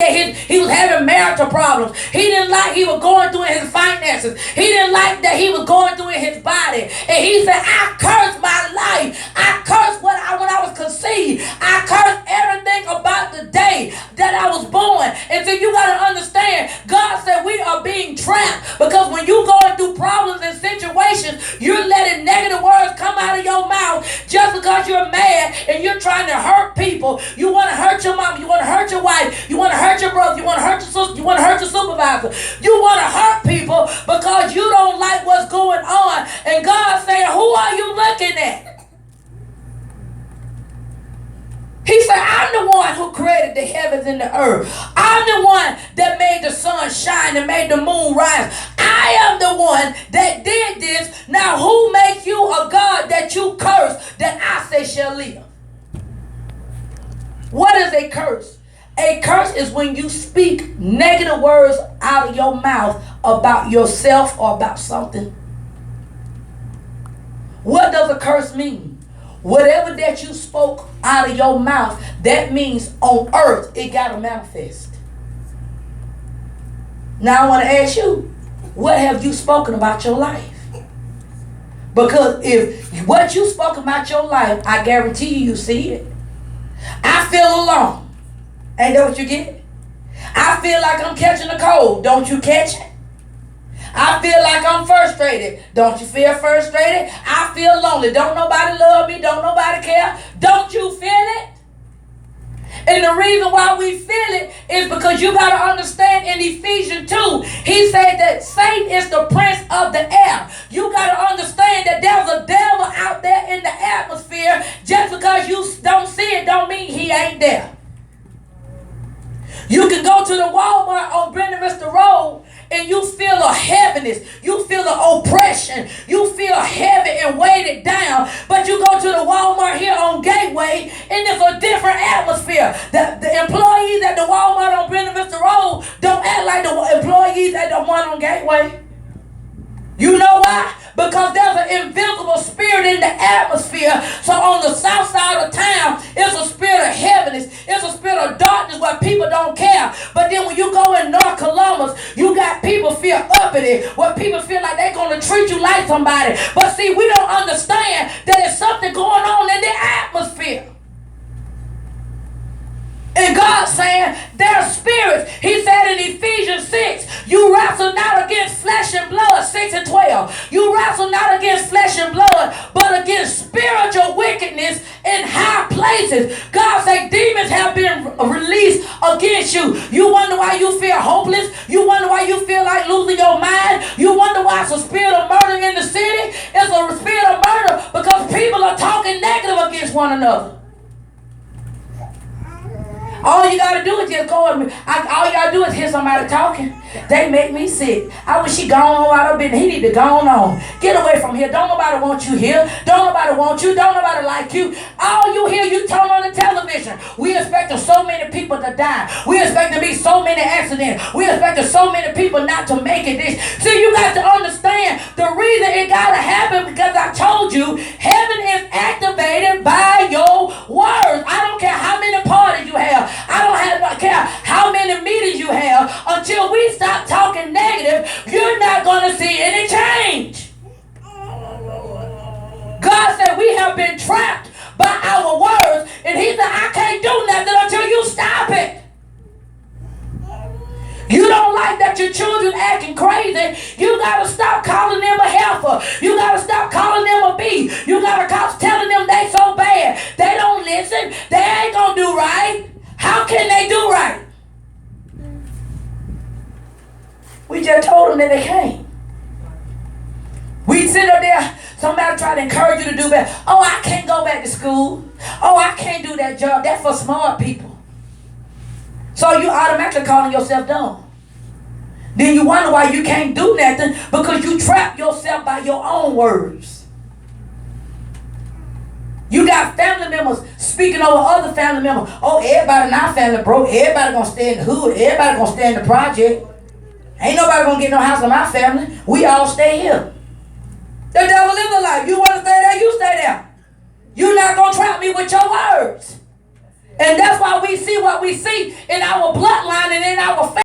he was having marital problems. He didn't like he was going through in his finances. He didn't like that he was going through in his body. And he said, I cursed my life. I cursed when I was conceived. I cursed everything about the day that I was born. And so you got to understand, God said we are being trapped because when you're going through problems and situations, you're letting negative words come out of your mouth just because you're mad and you're trying to hurt people. You want to hurt your mom. You want to hurt your wife. You want to hurt your brother, you want to hurt your sister, you want to hurt your supervisor. You want to hurt people because you don't like what's going on. And God saying, who are you looking at? He said, I'm the one who created the heavens and the earth. I'm the one that made the sun shine and made the moon rise. I am the one that did this. Now who makes you a God that you curse that I say shall live? What is a curse? A curse is when you speak negative words out of your mouth about yourself or about something. What does a curse mean? Whatever that you spoke out of your mouth, that means on earth it got to manifest. Now I want to ask you, what have you spoken about your life? Because if what you spoke about your life, I guarantee you see it. I feel alone. Ain't that what you get? I feel like I'm catching a cold. Don't you catch it? I feel like I'm frustrated. Don't you feel frustrated? I feel lonely. Don't nobody love me. Don't nobody care. Don't you feel it? And the reason why we feel it is because you got to understand in Ephesians 2, he said that Satan is the prince of the air. You got to understand that there's a devil out there in the atmosphere. Just because you don't see it don't mean he ain't there. You can go to the Walmart on Brenda Vista Road and you feel a heaviness. You feel the oppression. You feel heavy and weighted down. But you go to the Walmart here on Gateway and it's a different atmosphere. The employees at the Walmart on Brenda Vista Road don't act like the employees at the one on Gateway. You know why? Because there's an invisible spirit in the atmosphere. So on the south side of town, it's a spirit of heaviness. It's a spirit of darkness where people don't care. But then when you go in North Columbus, you got people feel uppity, where people feel like they're going to treat you like somebody. But see, we don't understand that there's something going on in the atmosphere. And God's saying they're spirits. He said in Ephesians 6, you wrestle not against flesh and blood, 6 and 12. You wrestle not against flesh and blood, but against spiritual wickedness in high places. God said demons have been released against you. You wonder why you feel hopeless. You wonder why you feel like losing your mind. You wonder why it's a spirit of murder in the city. It's a spirit of murder because people are talking negative against one another. All you gotta do is just go and all you gotta do is hear somebody talking. They make me sick. I wish he gone on out of business. He need to go on. Get away from here. Don't nobody want you here. Don't nobody want you. Don't nobody like you. All you hear, you turn on the television. We expecting so many people to die. We expect to be so many accidents. We expecting so many people not to make it. See, you got to understand the reason it gotta happen because I told you heaven is activated by your words. I don't care how many parties you have. I don't care how many meetings you have. Until we stop talking negative, you're not going to see any change. God said we have been trapped by our words, and he said I can't do nothing until you stop it. You don't like that your children acting crazy. You got to stop calling them a heifer. You got to stop calling them a bee. You got to stop telling them they so bad. They don't listen. They ain't going to do right. How can they do right? We just told them that they can't. We sit up there, somebody try to encourage you to do better. Oh, I can't go back to school. Oh, I can't do that job. That's for smart people. So you automatically calling yourself dumb. Then you wonder why you can't do nothing because you trap yourself by your own words. You got family members speaking over other family members. Oh, everybody in our family broke. Everybody gonna stay in the hood. Everybody gonna stay in the project. Ain't nobody gonna get no house in my family. We all stay here. The devil lives a life. You wanna stay there, you stay there. You're not gonna trap me with your words. And that's why we see what we see in our bloodline